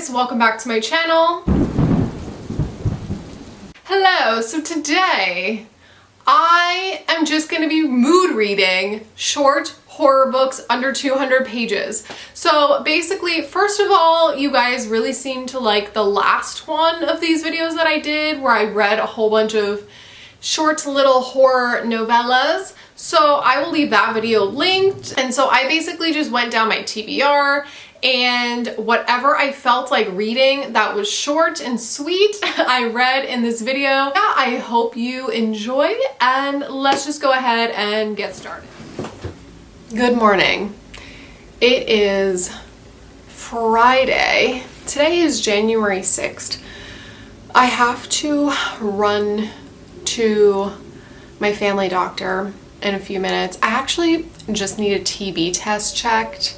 guys, welcome back to my channel. Hello, so today I am just going to be mood reading short horror books under 200 pages. So basically, first of all, you guys really seem to like the last one of these videos that I did where I read a whole bunch of short little horror novellas. So I will leave that video linked. And so I basically just went down my TBR and whatever I felt like reading that was short and sweet, I read in this video. Yeah, I hope you enjoy, and let's just go ahead and get started. Good morning. It is Friday. Today is January 6th. I have to run to my family doctor in a few minutes. I actually just need a TB test checked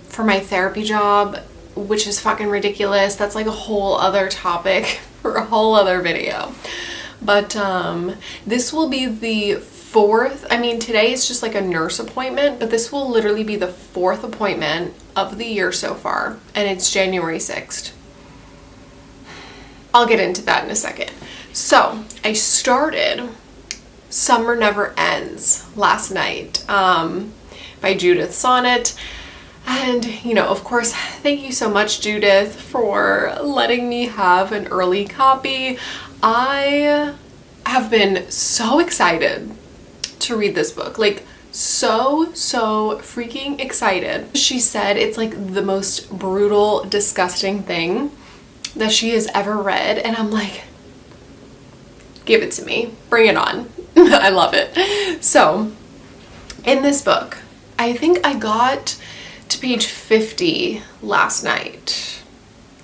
for my therapy job, which is fucking ridiculous. That's like a whole other topic for a whole other video. But this will be the fourth, today is just like a nurse appointment, but this will literally be the fourth appointment of the year so far, and it's January 6th. I'll get into that in a second. So I started Summer Never Ends last night by Judith Sonnet. And, of course, thank you so much, Judith, for letting me have an early copy. I have been so excited to read this book. Like, so freaking excited. She said it's like the most brutal, disgusting thing that she has ever read. And I'm like, give it to me. Bring it on. I love it. So, in this book, I think I got to page 50 last night,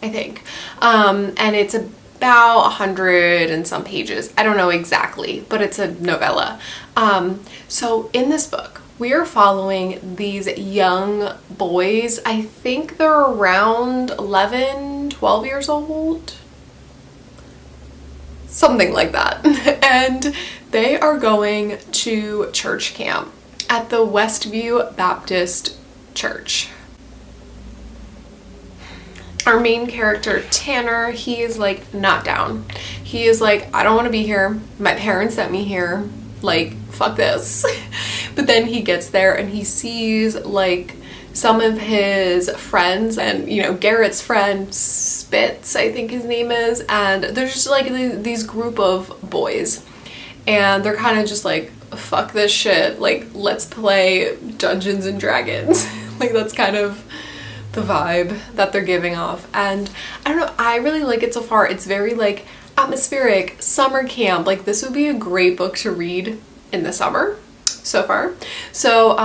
I think. And it's about 100 and some pages. I don't know exactly, but it's a novella. So in this book, we are following these young boys. I think they're around 11, 12 years old. Something like that. And they are going to church camp at the Westview Baptist Church. Our main character, Tanner, he is like not down. He is like, I don't want to be here. My parents sent me here. Like, fuck this. But then he gets there and he sees like some of his friends and, Garrett's friend, Spitz, I think his name is. And there's just like these group of boys. And they're kind of just like, fuck this shit. Like, let's play Dungeons and Dragons. Like, that's kind of the vibe that they're giving off. And I don't know, I really like it so far. It's very like atmospheric, summer camp. Like, this would be a great book to read in the summer so far. So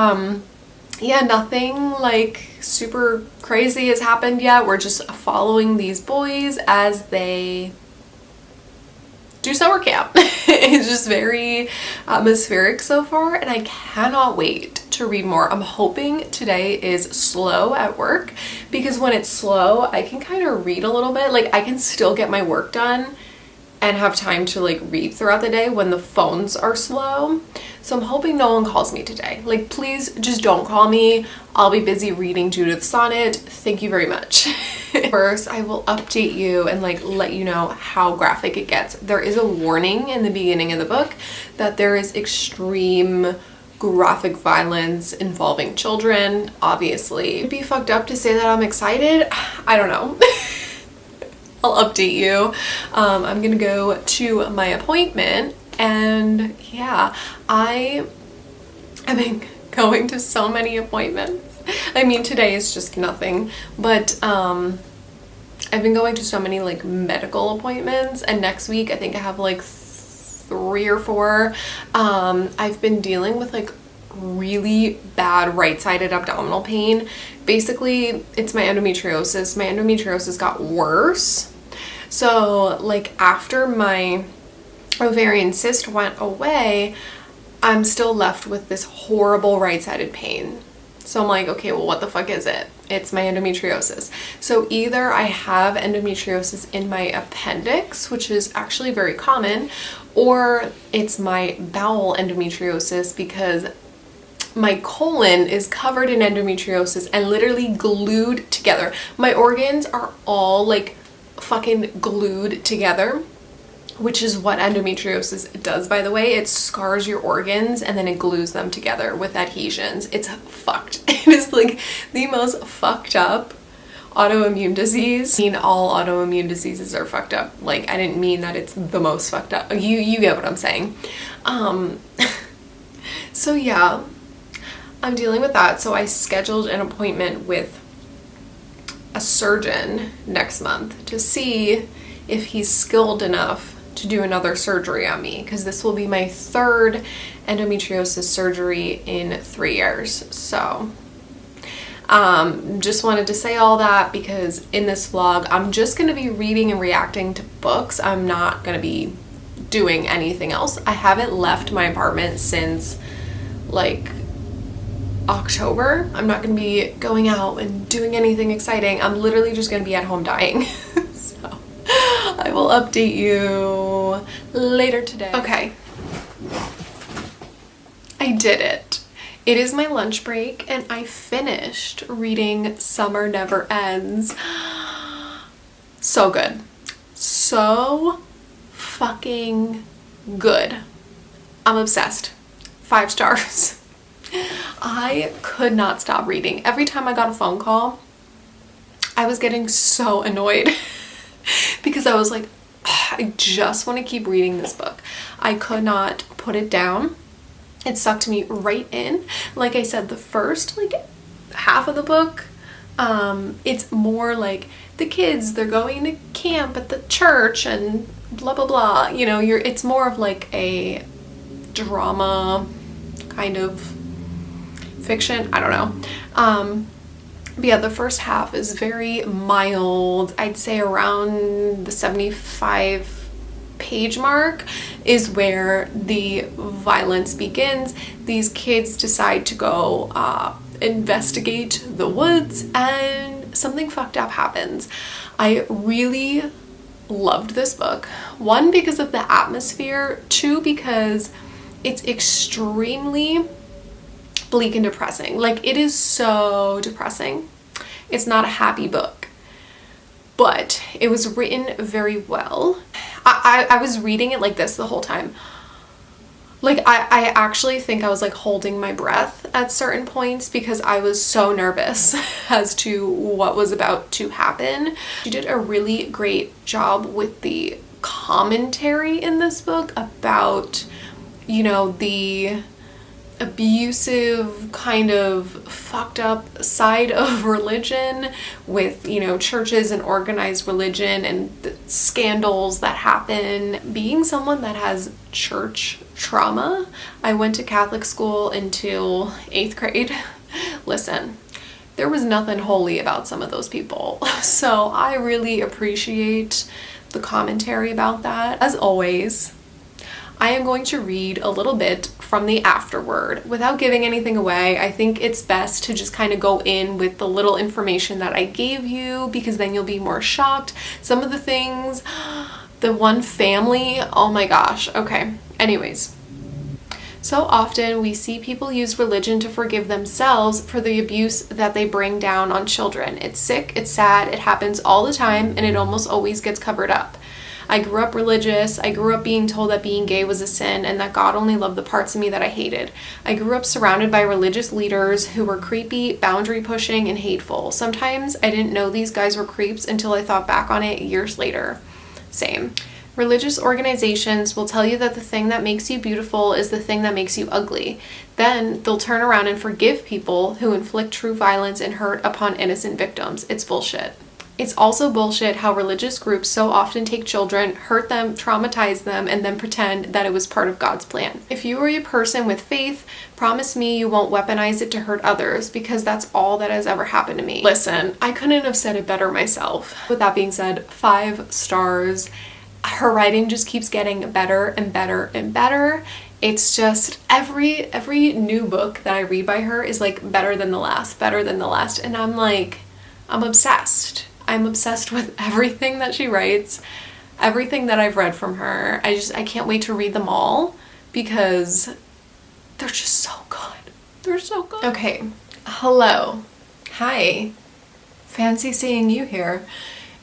yeah, nothing like super crazy has happened yet. We're just following these boys as they do summer camp. It's just very atmospheric so far, and I cannot wait to read more. I'm hoping today is slow at work, because when it's slow, I can kind of read a little bit. Like, I can still get my work done and have time to like read throughout the day when the phones are slow. So I'm hoping no one calls me today. Like, please just don't call me. I'll be busy reading Judith Sonnet. Thank you very much. First, I will update you and like let you know how graphic it gets. There is a warning in the beginning of the book that there is extreme graphic violence involving children. Obviously, it'd be fucked up to say that I'm excited. I don't know. I'll update you. I'm gonna go to my appointment, and yeah, I have been going to so many appointments. Today is just nothing, but I've been going to so many like medical appointments, and next week I think I have like 3 or 4. I've been dealing with like really bad right-sided abdominal pain. Basically, it's my endometriosis. My endometriosis got worse. So like after my ovarian cyst went away, I'm still left with this horrible right-sided pain. So I'm like, okay, well, what the fuck is it? It's my endometriosis. So either I have endometriosis in my appendix, which is actually very common, or it's my bowel endometriosis, because my colon is covered in endometriosis and literally glued together. My organs are all like fucking glued together, which is what endometriosis does, by the way. It scars your organs and then it glues them together with adhesions. It's fucked. It is like the most fucked up autoimmune disease. I mean, all autoimmune diseases are fucked up. Like, I didn't mean that it's the most fucked up. You get what I'm saying. So yeah, I'm dealing with that. So I scheduled an appointment with a surgeon next month to see if he's skilled enough to do another surgery on me, because this will be my third endometriosis surgery in 3 years. So just wanted to say all that because in this vlog I'm just going to be reading and reacting to books. I'm not going to be doing anything else. I haven't left my apartment since like October. I'm not going to be going out and doing anything exciting. I'm literally just going to be at home dying. So I will update you later today. Okay, I did it. It is my lunch break and I finished reading Summer Never Ends. So good. So fucking good. I'm obsessed. 5 stars. I could not stop reading. Every time I got a phone call, I was getting so annoyed because I was like, I just want to keep reading this book. I could not put it down. It sucked me right in. Like I said, the first like half of the book, it's more like the kids, they're going to camp at the church and blah blah blah. You know, it's more of like a drama kind of fiction. I don't know. But yeah, the first half is very mild. I'd say around the 75 page mark is where the violence begins. These kids decide to go investigate the woods and something fucked up happens. I really loved this book. 1, because of the atmosphere. 2, because it's extremely bleak and depressing. Like, it is so depressing. It's not a happy book, but it was written very well. I was reading it like this the whole time. Like, I actually think I was like holding my breath at certain points because I was so nervous as to what was about to happen. She did a really great job with the commentary in this book about, you know, the abusive kind of fucked up side of religion with, you know, churches and organized religion and the scandals that happen. Being someone that has church trauma, I went to Catholic school until 8th grade. Listen, there was nothing holy about some of those people. So I really appreciate the commentary about that. As always, I am going to read a little bit from the afterword without giving anything away. I think it's best to just kind of go in with the little information that I gave you, because then you'll be more shocked. Some of the things, the one family, oh my gosh. Okay, anyways. So often we see people use religion to forgive themselves for the abuse that they bring down on children. It's sick, it's sad, it happens all the time, and it almost always gets covered up. I grew up religious. I grew up being told that being gay was a sin and that God only loved the parts of me that I hated. I grew up surrounded by religious leaders who were creepy, boundary pushing, and hateful. Sometimes I didn't know these guys were creeps until I thought back on it years later. Same. Religious organizations will tell you that the thing that makes you beautiful is the thing that makes you ugly. Then they'll turn around and forgive people who inflict true violence and hurt upon innocent victims. It's bullshit. It's also bullshit how religious groups so often take children, hurt them, traumatize them, and then pretend that it was part of God's plan. If you are a person with faith, promise me you won't weaponize it to hurt others, because that's all that has ever happened to me. Listen, I couldn't have said it better myself. With that being said, 5 stars. Her writing just keeps getting better and better and better. It's just every new book that I read by her is like better than the last, and I'm like, I'm obsessed. I'm obsessed with everything that she writes, everything that I've read from her. I can't wait to read them all because they're just so good. They're so good. Okay, hello. Hi. Fancy seeing you here.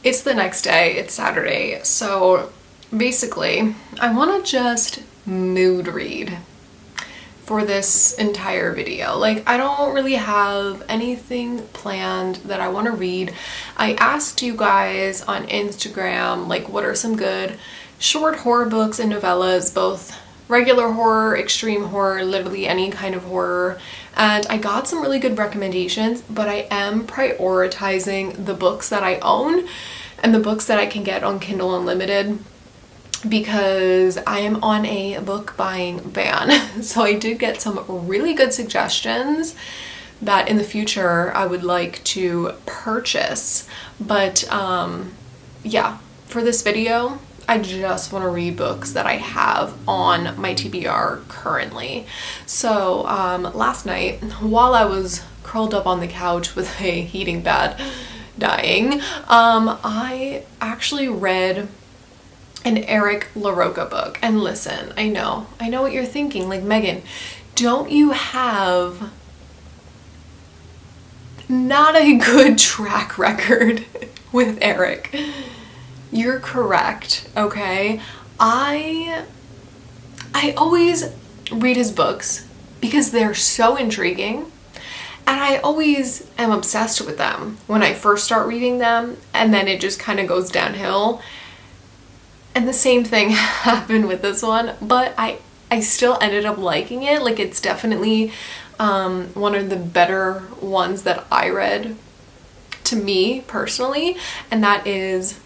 It's the next day, it's Saturday, so basically I want to just mood read for this entire video. Like, I don't really have anything planned that I want to read. I asked you guys on Instagram, like, what are some good short horror books and novellas, both regular horror, extreme horror, literally any kind of horror, and I got some really good recommendations, but I am prioritizing the books that I own and the books that I can get on Kindle Unlimited because I am on a book buying ban. So I did get some really good suggestions that in the future I would like to purchase, but yeah, for this video I just want to read books that I have on my TBR currently. So last night, while I was curled up on the couch with a heating pad dying, I actually read an Eric LaRocca book. And listen, I know what you're thinking, like, Megan, don't you have not a good track record with Eric? You're correct, okay? I always read his books because they're so intriguing, and I always am obsessed with them when I first start reading them, and then it just kind of goes downhill. And the same thing happened with this one, but I still ended up liking it. Like, it's definitely one of the better ones that I read, to me personally, and that is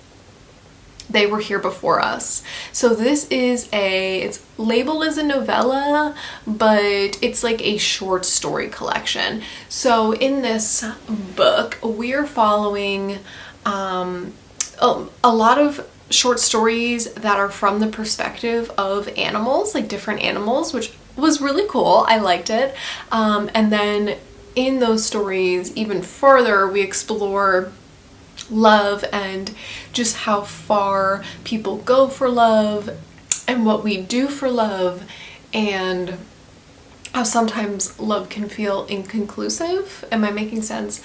They Were Here Before Us. So this is it's labeled as a novella, but it's like a short story collection. So in this book, we're following a lot of short stories that are from the perspective of animals, like different animals, which was really cool. I liked it. And then in those stories, even further, we explore love and just how far people go for love and what we do for love, and how sometimes love can feel inconclusive. Am I making sense?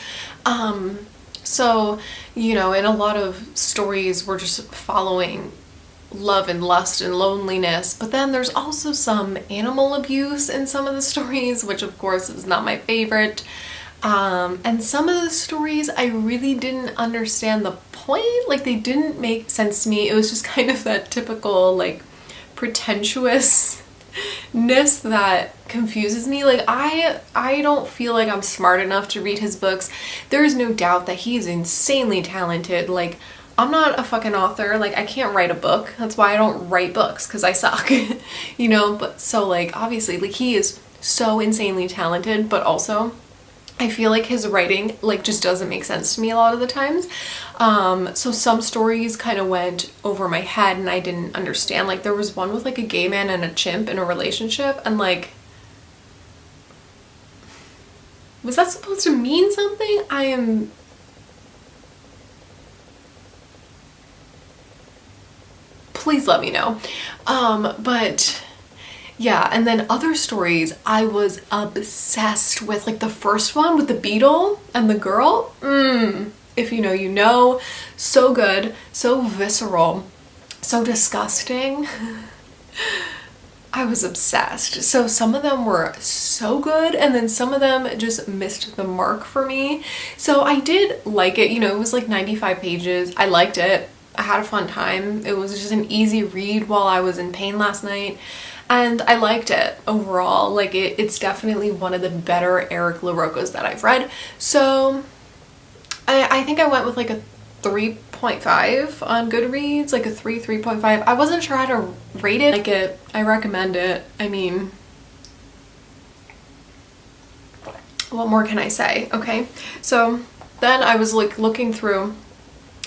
So, you know, in a lot of stories we're just following love and lust and loneliness, but then there's also some animal abuse in some of the stories, which of course is not my favorite. And some of the stories I really didn't understand the point, like they didn't make sense to me. It was just kind of that typical like pretentiousness that confuses me. Like I don't feel like I'm smart enough to read his books. There is no doubt that he's insanely talented. Like, I'm not a fucking author. Like, I can't write a book. That's why I don't write books, because I suck. You know, but so like obviously like he is so insanely talented, but also I feel like his writing like just doesn't make sense to me a lot of the times. So some stories kind of went over my head and I didn't understand. Like, there was one with like a gay man and a chimp in a relationship, and like, was that supposed to mean something? Please let me know. But yeah, and then other stories I was obsessed with, like the first one with the beetle and the girl. If you know, you know. So good, so visceral, so disgusting. I was obsessed. So some of them were so good, and then some of them just missed the mark for me. So I did like it. You know, it was like 95 pages. I liked it. I had a fun time. It was just an easy read while I was in pain last night. And I liked it overall. Like, it's definitely one of the better Eric LaRoccas that I've read. So I think I went with like a 3.5 on Goodreads, like a 3.5. I wasn't sure how to rate it. Like it, I recommend it. I mean, what more can I say? Okay, so then I was like looking through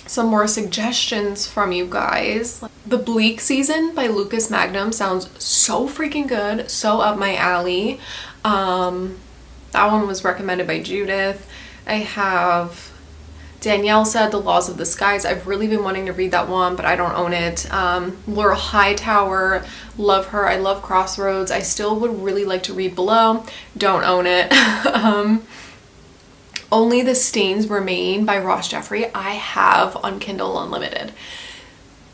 some more suggestions from you guys. The Bleak Season by Lucas Magnum sounds so freaking good, so up my alley. That one was recommended by Judith. I have Danielle said The Laws of the Skies. I've really been wanting to read that one, but I don't own it. Laura Hightower, love her. I love Crossroads. I still would really like to read Below. Don't own it. Only the Stains Remain by Ross Jeffrey I have on Kindle Unlimited.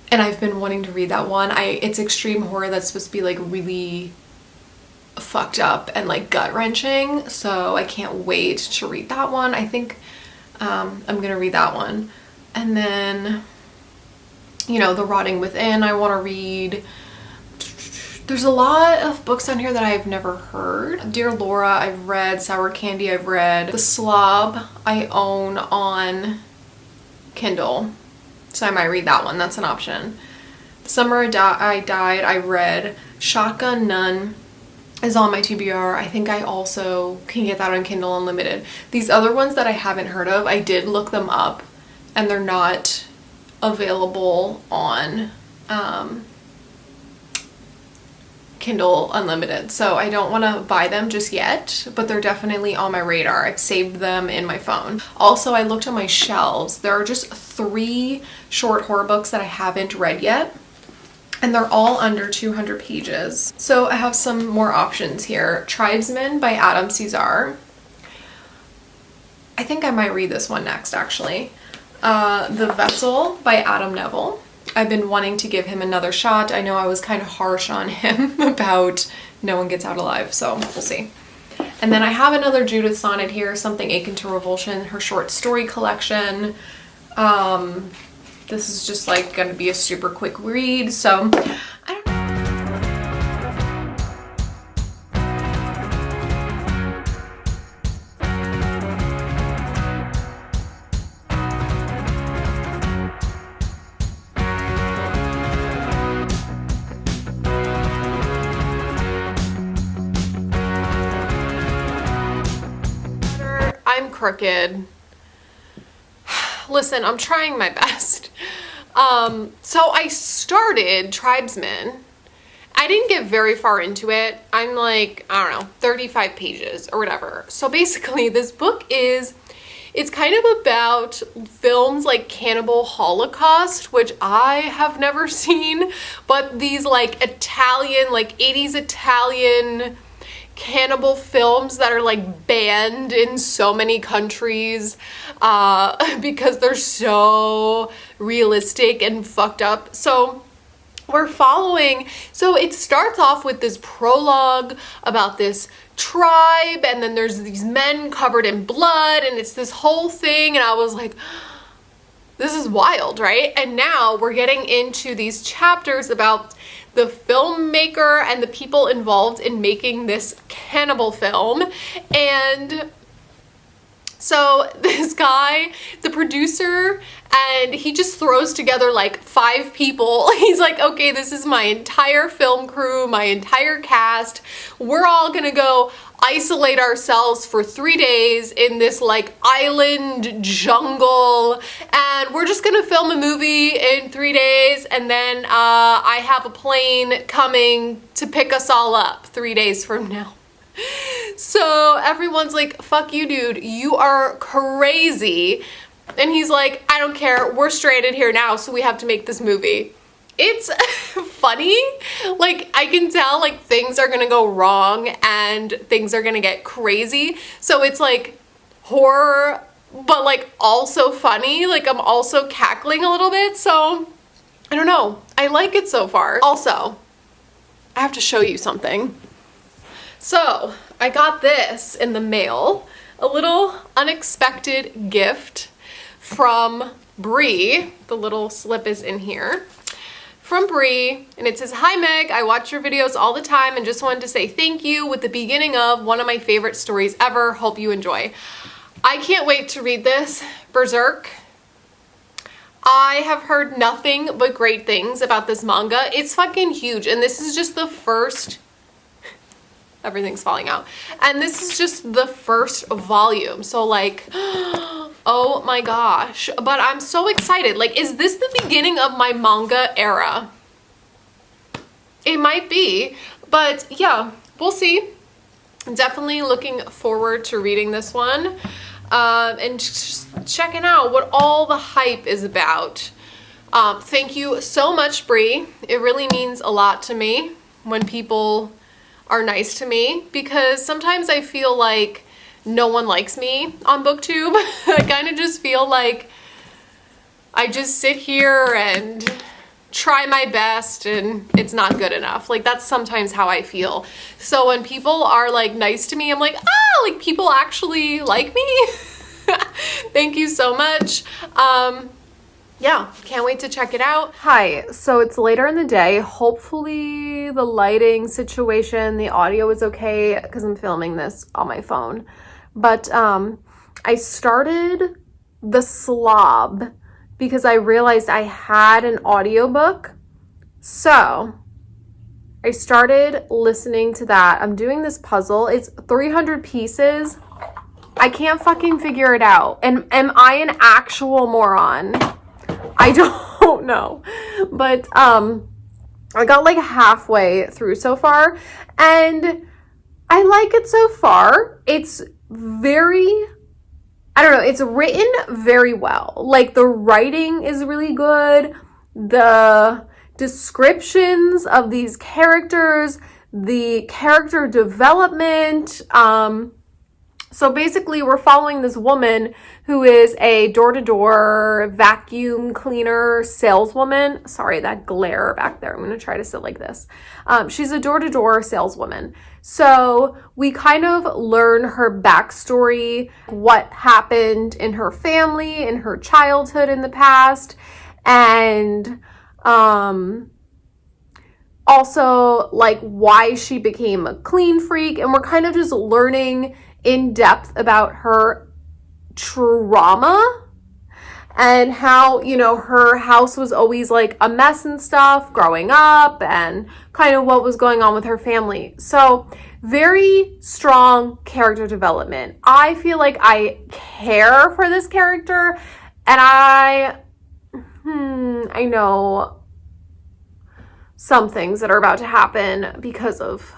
And I've been wanting to read that one. It's extreme horror that's supposed to be like really fucked up and like gut-wrenching, so I can't wait to read that one. I think I'm gonna read that one. And then, you know, The Rotting Within I want to read. There's a lot of books on here that I've never heard. Dear Laura I've read. Sour Candy I've read. The Slob I own on Kindle, so I might read that one. That's an option. The Summer I Died I read. Shotgun Nun is on my TBR. I think I also can get that on Kindle Unlimited. These other ones that I haven't heard of, I did look them up and they're not available on Kindle Unlimited, so I don't want to buy them just yet, but they're definitely on my radar. I've saved them in my phone. Also, I looked on my shelves. There are just 3 short horror books that I haven't read yet, and they're all under 200 pages. So I have some more options here. Tribesmen by Adam Cesar. I think I might read this one next, actually. The Vessel by Adam Neville. I've been wanting to give him another shot. I know I was kind of harsh on him about No One Gets Out Alive, so we'll see. And then I have another Judith sonnet here, Something Akin to Revulsion, her short story collection. This is just like gonna be a super quick read, so I don't know. I'm crooked. Listen, I'm trying my best. So I started Tribesmen. I didn't get very far into it. I'm like, I don't know, 35 pages or whatever. So basically this book it's kind of about films like Cannibal Holocaust, which I have never seen, but these like Italian, like 80s Italian cannibal films that are like banned in so many countries because they're so realistic and fucked up. So we're following, so it starts off with this prologue about this tribe, and then there's these men covered in blood, and it's this whole thing, and I was like, this is wild, right? And now we're getting into these chapters about the filmmaker and the people involved in making this cannibal film. And so this guy, the producer, and he just throws together like 5 people. He's like, okay, this is my entire film crew, my entire cast. We're all gonna go isolate ourselves for 3 days in this like island jungle, and we're just gonna film a movie in 3 days, and then I have a plane coming to pick us all up 3 days from now. So everyone's like, fuck you, dude, you are crazy. And he's like, I don't care, we're stranded here now, so we have to make this movie. It's funny. Like, I can tell like things are gonna go wrong and things are gonna get crazy. So it's like horror, but like also funny. Like I'm also cackling a little bit. So I don't know. I like it so far. Also, I have to show you something. So I got this in the mail, a little unexpected gift from Brie. The little slip is in here. From Brie, and it says, hi Meg, I watch your videos all the time and just wanted to say thank you with the beginning of one of my favorite stories ever. Hope you enjoy. I can't wait to read this, Berserk. I have heard nothing but great things about this manga. It's fucking huge, and this is just the first, everything's falling out, and this is just the first volume, so like, oh my gosh, but I'm so excited. Like, is this the beginning of my manga era? It might be, but yeah, we'll see. I'm definitely looking forward to reading this one. and just checking out what all the hype is about. Thank you so much, Brie. It really means a lot to me when people are nice to me, because sometimes I feel like no one likes me on BookTube. I kind of just feel like I just sit here and try my best and it's not good enough. Like, that's sometimes how I feel. So when people are like nice to me, I'm like, ah, like people actually like me. Thank you so much. Yeah, can't wait to check it out. Hi, so it's later in the day. Hopefully the lighting situation, the audio is okay because I'm filming this on my phone. But I started The Slob because I realized I had an audiobook. So I started listening to that. I'm doing this puzzle. It's 300 pieces. I can't fucking figure it out. And am I an actual moron? I don't know. But I got like halfway through so far and I like it so far. It's very, I don't know, it's written very well. Like, the writing is really good. The descriptions of these characters, the character development. So basically we're following this woman who is a door-to-door vacuum cleaner saleswoman. Sorry, that glare back there. I'm going to try to sit like this. She's a door-to-door saleswoman. So we kind of learn her backstory, what happened in her family, in her childhood in the past, and also like why she became a clean freak. And we're kind of just learning in depth about her trauma and how, you know, her house was always like a mess and stuff growing up, and kind of what was going on with her family. So very strong character development. I feel like I care for this character, and I know some things that are about to happen because of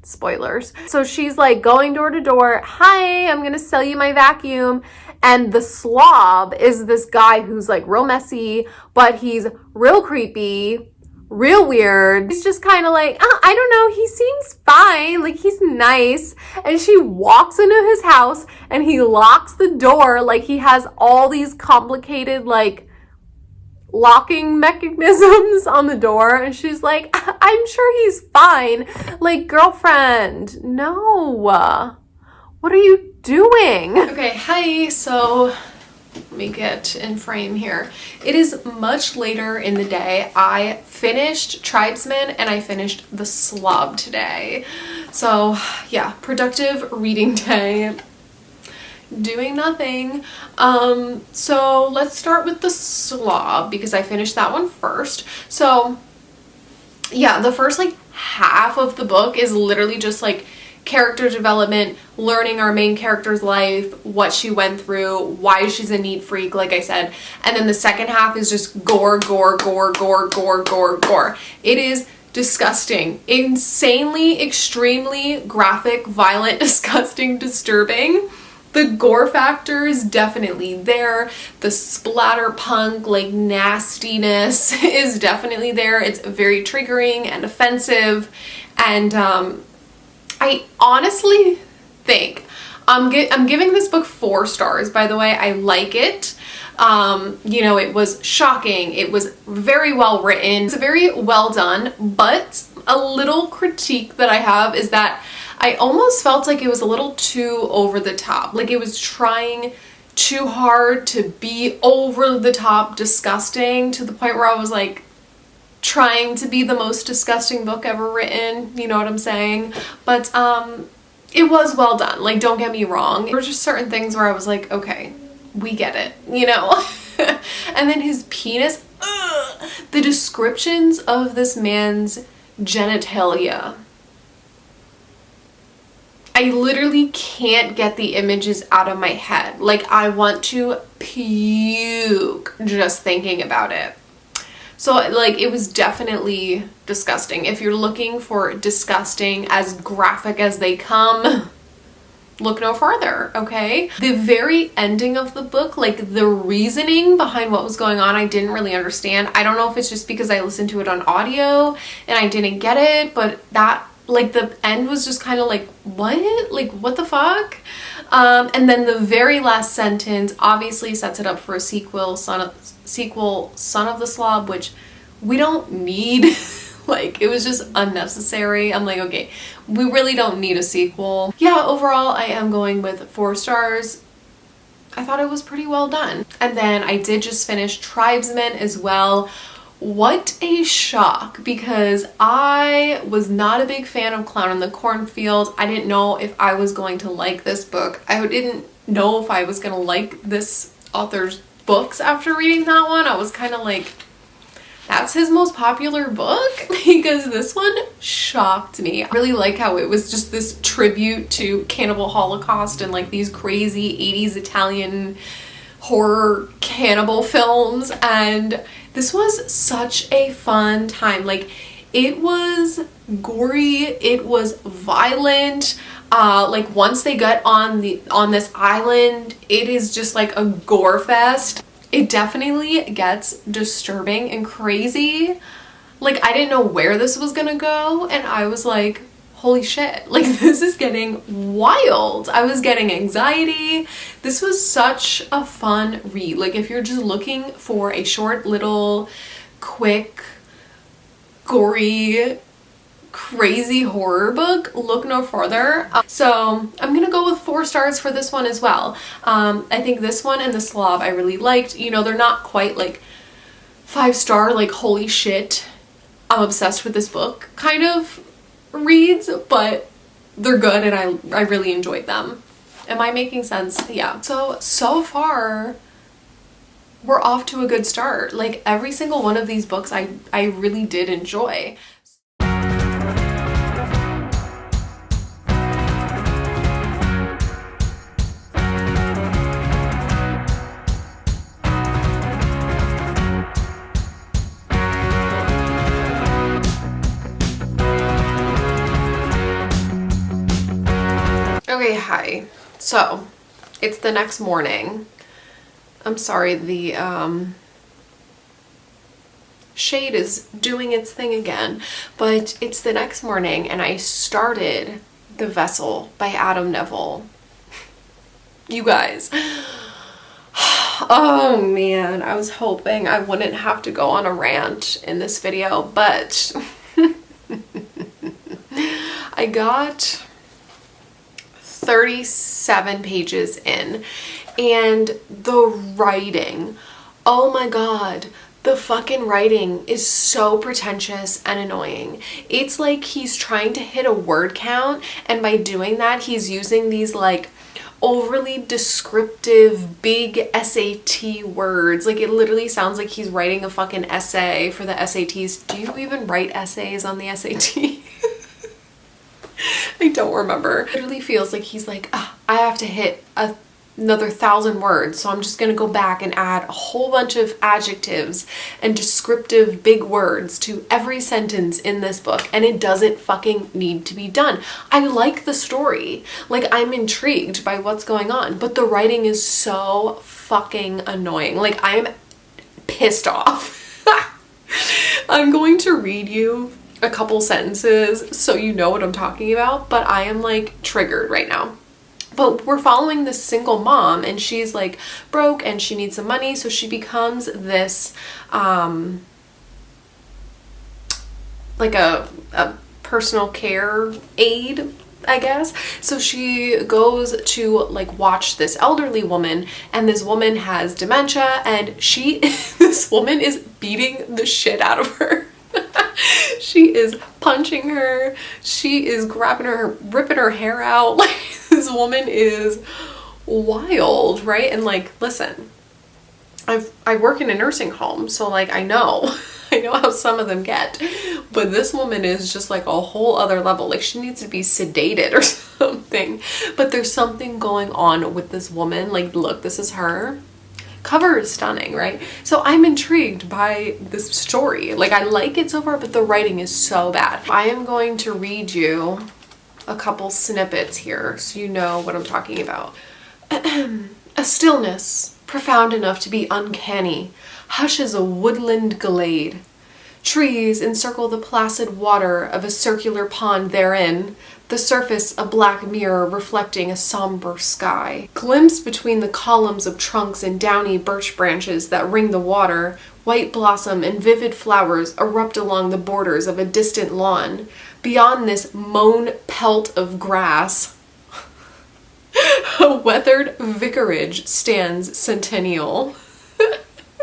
spoilers. So she's like going door to door. Hi, I'm gonna sell you my vacuum. And the slob is this guy who's like real messy, but he's real creepy, real weird. He's just kind of like, I don't know, he seems fine, like he's nice. And she walks into his house and he locks the door, like he has all these complicated like locking mechanisms on the door, and she's like, I'm sure he's fine. Like, girlfriend, no, what are you doing? Okay, hi. So let me get in frame here. It is much later in the day. I finished Tribesman and I finished The Slob today. So yeah, productive reading day. Doing nothing. So let's start with The Slob because I finished that one first. So yeah, the first like half of the book is literally just like character development, learning our main character's life, what she went through, why she's a neat freak, like I said. And then the second half is just gore, gore, gore, gore, gore, gore, gore. It is disgusting, insanely, extremely graphic, violent, disgusting, disturbing. The gore factor is definitely there. The splatterpunk, like, nastiness is definitely there. It's very triggering and offensive. And I honestly think I'm giving this book 4 stars, by the way. I like it. You know, it was shocking. It was very well written. It's very well done, but a little critique that I have is that I almost felt like it was a little too over the top. Like it was trying too hard to be over the top disgusting, to the point where I was like trying to be the most disgusting book ever written. You know what I'm saying? But it was well done. Like, don't get me wrong. There were just certain things where I was like, okay, we get it, you know? And then his penis, the descriptions of this man's genitalia. I literally can't get the images out of my head. Like, I want to puke just thinking about it. So, like, it was definitely disgusting. If you're looking for disgusting, as graphic as they come, look no further, okay? The very ending of the book, like the reasoning behind what was going on, I didn't really understand. I don't know if it's just because I listened to it on audio and I didn't get it, but that, like, the end was just kind of like, what? Like, what the fuck? And then the very last sentence obviously sets it up for a sequel, Son of the Slob, which we don't need. Like, it was just unnecessary. I'm like, okay, we really don't need a sequel. Yeah, overall, I am going with 4 stars. I thought it was pretty well done. And then I did just finish Tribesmen as well. What a shock, because I was not a big fan of Clown in the Cornfield. I didn't know if I was going to like this book. I didn't know if I was going to like this author's books after reading that one. I was kind of like, that's his most popular book? Because this one shocked me. I really like how it was just this tribute to Cannibal Holocaust and like these crazy 80s Italian horror cannibal films, and this was such a fun time. Like, it was gory, it was violent. Like, once they get on this island, it is just like a gore fest. It definitely gets disturbing and crazy. Like, I didn't know where this was gonna go, and I was like, holy shit, like, this is getting wild. I was getting anxiety. This was such a fun read. Like, if you're just looking for a short, little, quick, gory, crazy horror book, look no further. So I'm gonna go with 4 stars for this one as well. I think this one and The Slob I really liked. You know, they're not quite like 5-star, like, holy shit, I'm obsessed with this book kind of reads, but they're good and I really enjoyed them. Am I making sense? Yeah. So far we're off to a good start. Like, every single one of these books I really did enjoy. Okay, hi. So, it's the next morning. I'm sorry, the shade is doing its thing again, but it's the next morning and I started The Vessel by Adam Neville. You guys. Oh man, I was hoping I wouldn't have to go on a rant in this video, but I got 37 pages in, and the writing, oh my god, the fucking writing is so pretentious and annoying. It's like he's trying to hit a word count, and by doing that he's using these like overly descriptive big SAT words. Like, it literally sounds like he's writing a fucking essay for the SATs. Do you even write essays on the SAT? I don't remember. It really feels like he's like, I have to hit another 1,000 words, so I'm just gonna go back and add a whole bunch of adjectives and descriptive big words to every sentence in this book, and it doesn't fucking need to be done. I like the story. Like, I'm intrigued by what's going on, but the writing is so fucking annoying. Like, I'm pissed off. I'm going to read you a couple sentences so you know what I'm talking about, but I am like triggered right now. But we're following this single mom, and she's like broke and she needs some money, so she becomes this like a personal care aide, I guess. So she goes to like watch this elderly woman, and this woman has dementia, and this woman is beating the shit out of her. She is punching her, she is grabbing her, ripping her hair out. Like, this woman is wild, right? And like, listen, I work in a nursing home, so like, I know how some of them get, but this woman is just like a whole other level. Like, she needs to be sedated or something. But there's something going on with this woman. Like, look, this is her. Cover is stunning, right? So I'm intrigued by this story. Like, I like it so far, but the writing is so bad. I am going to read you a couple snippets here so you know what I'm talking about. A stillness, profound enough to be uncanny, hushes a woodland glade. Trees encircle the placid water of a circular pond therein, the surface a black mirror reflecting a somber sky. Glimpsed between the columns of trunks and downy birch branches that ring the water, white blossom and vivid flowers erupt along the borders of a distant lawn. Beyond this mown pelt of grass, a weathered vicarage stands centennial.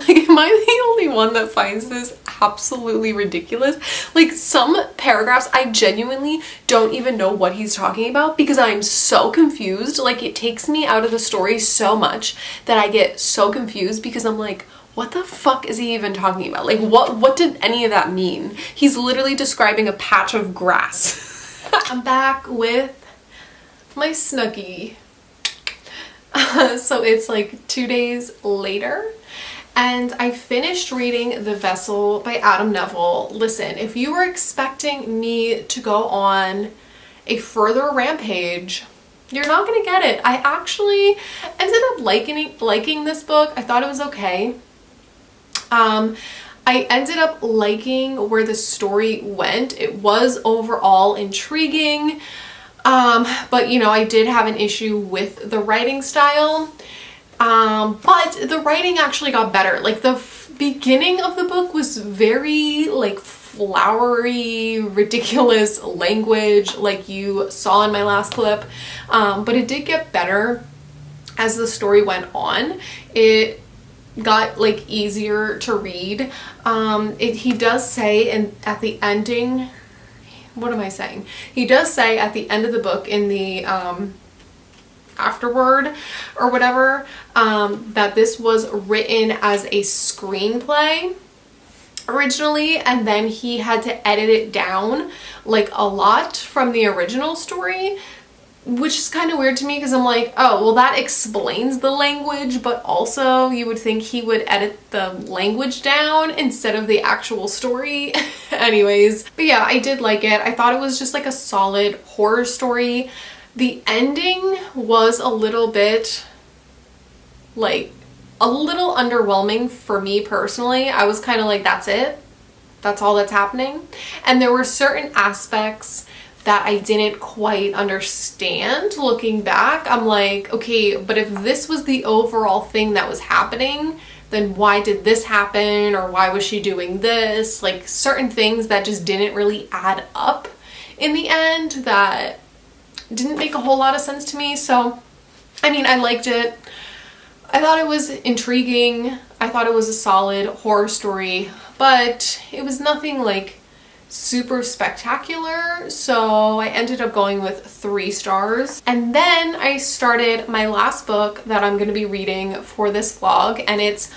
Like, am I the only one that finds this absolutely ridiculous? Like, some paragraphs I genuinely don't even know what he's talking about because I'm so confused. Like, it takes me out of the story so much that I get so confused because I'm like, what the fuck is he even talking about? Like, what did any of that mean? He's literally describing a patch of grass. I'm back with my Snuggie. So it's like 2 days later. And I finished reading The Vessel by Adam Neville. Listen, if you were expecting me to go on a further rampage, you're not gonna get it. I actually ended up liking this book. I thought it was okay. I ended up liking where the story went. It was overall intriguing, but you know, I did have an issue with the writing style. But the writing actually got better. Like, the beginning of the book was very like flowery, ridiculous language like you saw in my last clip. But it did get better as the story went on. It got like easier to read. He does say at the ending, what am I saying? He does say at the end of the book in the afterword or whatever, that this was written as a screenplay originally, and then he had to edit it down like a lot from the original story, which is kind of weird to me because I'm like, oh, well, that explains the language, but also you would think he would edit the language down instead of the actual story. Anyways, but yeah, I did like it. I thought it was just like a solid horror story. The ending was a little bit, like, a little underwhelming for me personally. I was kind of like, that's it? That's all that's happening? And there were certain aspects that I didn't quite understand looking back. I'm like, okay, but if this was the overall thing that was happening, then why did this happen? Or why was she doing this? Like, certain things that just didn't really add up in the end that didn't make a whole lot of sense to me. So, I mean, I liked it. I thought it was intriguing. I thought it was a solid horror story, but it was nothing like super spectacular. So I ended up going with 3 stars. And then I started my last book that I'm going to be reading for this vlog, and it's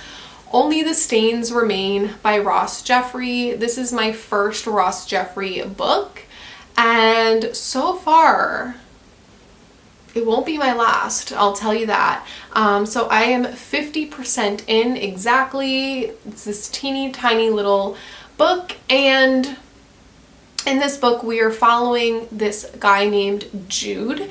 Only the Stains Remain by Ross Jeffrey. This is my first Ross Jeffrey book, and so far it won't be my last, I'll tell you that. So I am 50% in exactly. It's this teeny tiny little book, and in this book we are following this guy named Jude,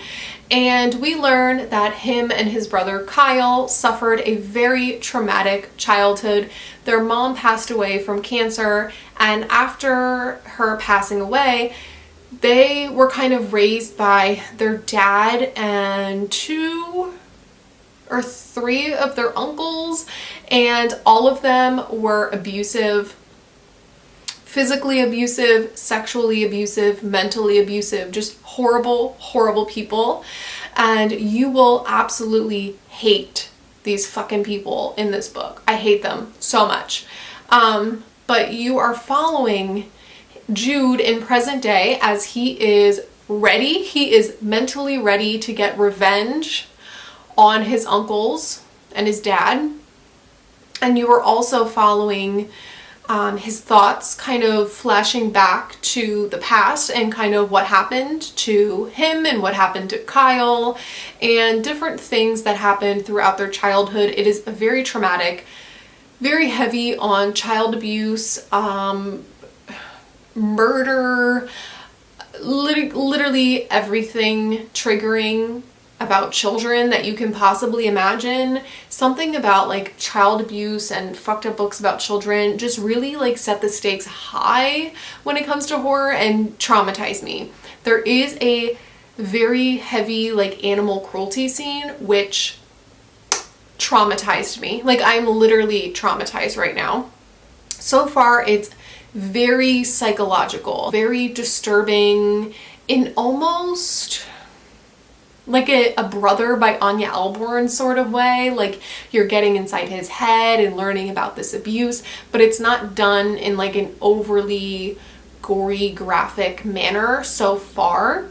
and we learn that him and his brother Kyle suffered a very traumatic childhood. Their mom passed away from cancer, and after her passing away, they were kind of raised by their dad and 2 or 3 of their uncles, and all of them were abusive. Physically abusive, sexually abusive, mentally abusive, just horrible, horrible people. And you will absolutely hate these fucking people in this book. I hate them so much. But you are following Jude in present day as he is ready. He is mentally ready to get revenge on his uncles and his dad. And you are also following his thoughts kind of flashing back to the past and kind of what happened to him and what happened to Kyle and different things that happened throughout their childhood. It is very traumatic, very heavy on child abuse, murder, literally everything triggering about children that you can possibly imagine. Something about like child abuse and fucked up books about children just really like set the stakes high when it comes to horror and traumatize me. There is a very heavy like animal cruelty scene which traumatized me. Like I'm literally traumatized right now. So far it's very psychological, very disturbing, in almost like a Brother by Anya Alborn sort of way. Like you're getting inside his head and learning about this abuse, but it's not done in like an overly gory, graphic manner so far,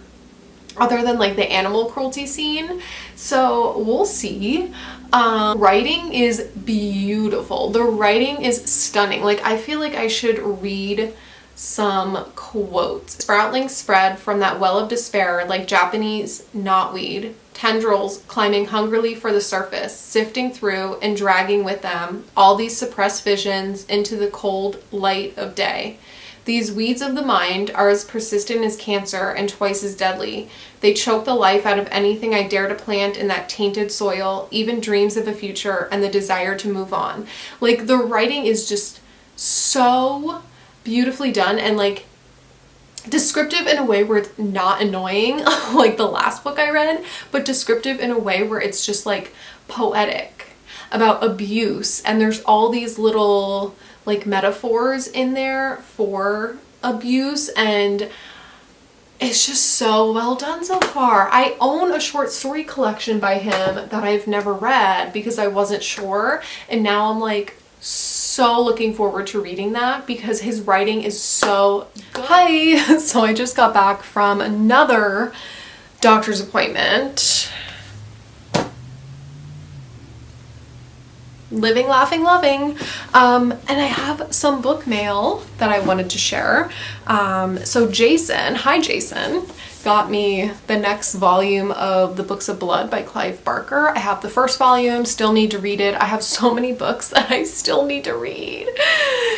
other than like the animal cruelty scene. So we'll see. Writing is beautiful. The writing is stunning. Like I feel like I should read some quotes. Sproutlings spread from that well of despair like Japanese knotweed, tendrils climbing hungrily for the surface, sifting through and dragging with them all these suppressed visions into the cold light of day. These weeds of the mind are as persistent as cancer and twice as deadly. They choke the life out of anything I dare to plant in that tainted soil, even dreams of a future and the desire to move on. Like the writing is just so beautifully done and like descriptive in a way where it's not annoying like the last book I read, but descriptive in a way where it's just like poetic about abuse, and there's all these little like metaphors in there for abuse, and it's just so well done so far. I own a short story collection by him that I've never read because I wasn't sure, and now I'm like so looking forward to reading that because his writing is so good. Hi! So I just got back from another doctor's appointment. Living, laughing, loving. And I have some book mail that I wanted to share. So Jason, hi Jason, got me the next volume of The Books of Blood by Clive Barker. I have the first volume, still need to read it. I have so many books that I still need to read.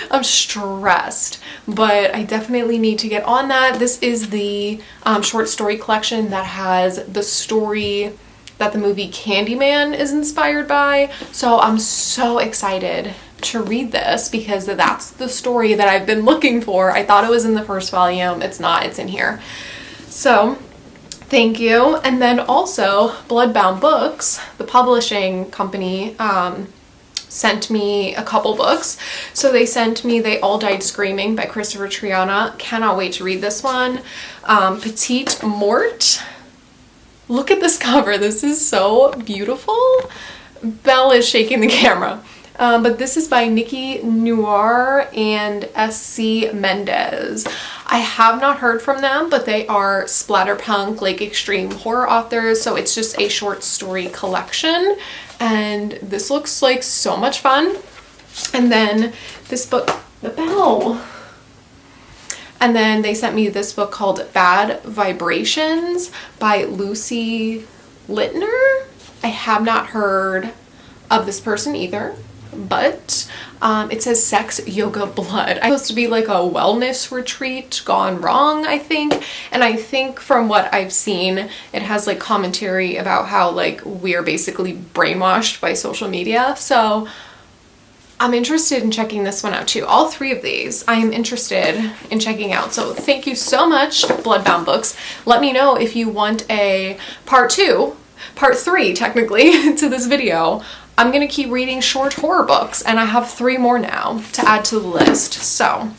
I'm stressed, but I definitely need to get on that. This is the short story collection that has the story that the movie Candyman is inspired by. So I'm so excited to read this because that's the story that I've been looking for. I thought it was in the first volume. It's not, it's in here. So thank you. And then also Bloodbound Books, the publishing company, sent me a couple books. So they sent me They All Died Screaming by Christopher Triana. Cannot wait to read this one. Petite Mort. Look at this cover. This is so beautiful. Belle is shaking the camera. But this is by Nikki Noir and SC Mendez. I have not heard from them, but they are splatterpunk, like extreme horror authors. So it's just a short story collection. And this looks like so much fun. And then this book, the bell. And then they sent me this book called Bad Vibrations by Lucy Littner. I have not heard of this person either, but it says Sex, Yoga, Blood. It's supposed to be like a wellness retreat gone wrong, I think. And I think from what I've seen, it has like commentary about how like we're basically brainwashed by social media. So I'm interested in checking this one out too. All three of these I am interested in checking out. So thank you so much, Bloodbound Books. Let me know if you want a part 3 technically to this video. I'm gonna keep reading short horror books and I have 3 more now to add to the list. So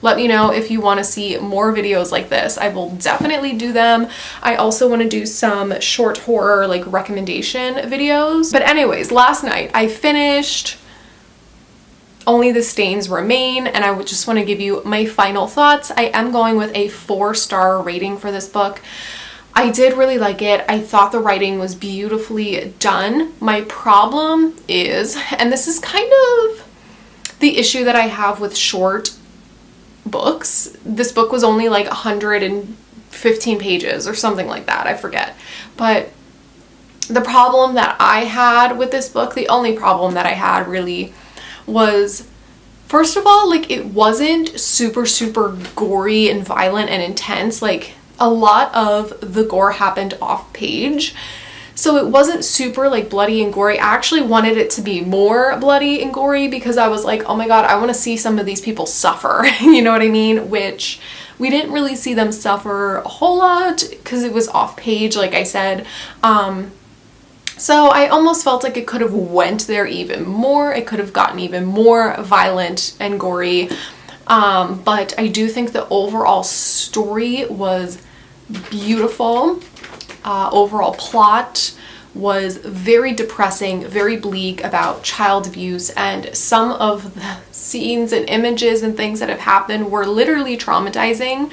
let me know if you want to see more videos like this. I will definitely do them. I also want to do some short horror like recommendation videos. But anyways, last night I finished Only the Stains Remain, and I would just want to give you my final thoughts. I am going with a 4-star rating for this book. I did really like it. I thought the writing was beautifully done. My problem is, and this is kind of the issue that I have with short books. This book was only like 115 pages or something like that. I forget. But the problem that I had with this book, the only problem that I had really was First of all, like, it wasn't super, super gory and violent and intense. Like, a lot of the gore happened off page. So it wasn't super like bloody and gory. I actually wanted it to be more bloody and gory because I was like, oh my god, I want to see some of these people suffer. You know what I mean? Which we didn't really see them suffer a whole lot because it was off page, like I said. So I almost felt like it could have went there even more. It could have gotten even more violent and gory. But I do think the overall story was beautiful. Overall plot was very depressing, very bleak about child abuse, and some of the scenes and images and things that have happened were literally traumatizing.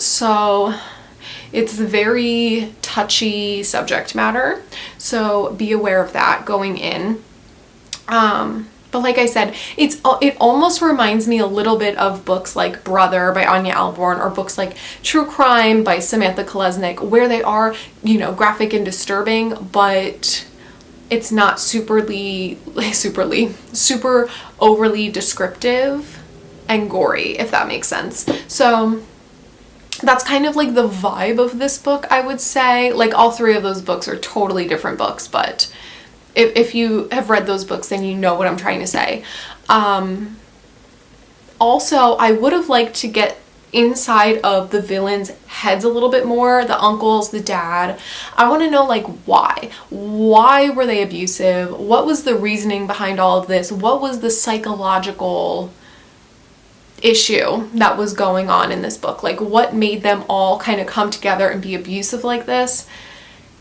So it's a very touchy subject matter, so be aware of that going in. But like I said, it almost reminds me a little bit of books like Brother by Anya Alborn, or books like True Crime by Samantha Kolesnik, where they are, you know, graphic and disturbing, but it's not super overly descriptive and gory, if that makes sense. So that's kind of like the vibe of this book, I would say. Like, all three of those books are totally different books, but if you have read those books, then you know what I'm trying to say. Also, I would have liked to get inside of the villains' heads a little bit more, the uncles, the dad. I want to know, like, why were they abusive? What was the reasoning behind all of this? What was the psychological issue that was going on in this book? Like, what made them all kind of come together and be abusive like this?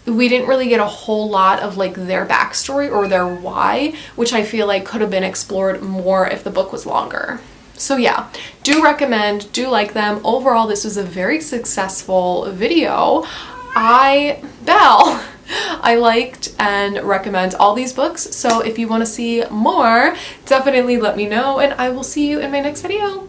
We didn't really get a whole lot of like their backstory or their why, which I feel like could have been explored more if the book was longer. So yeah, do recommend, do like them. Overall, this was a very successful video. I liked and recommend all these books. So if you want to see more, definitely let me know, and I will see you in my next video.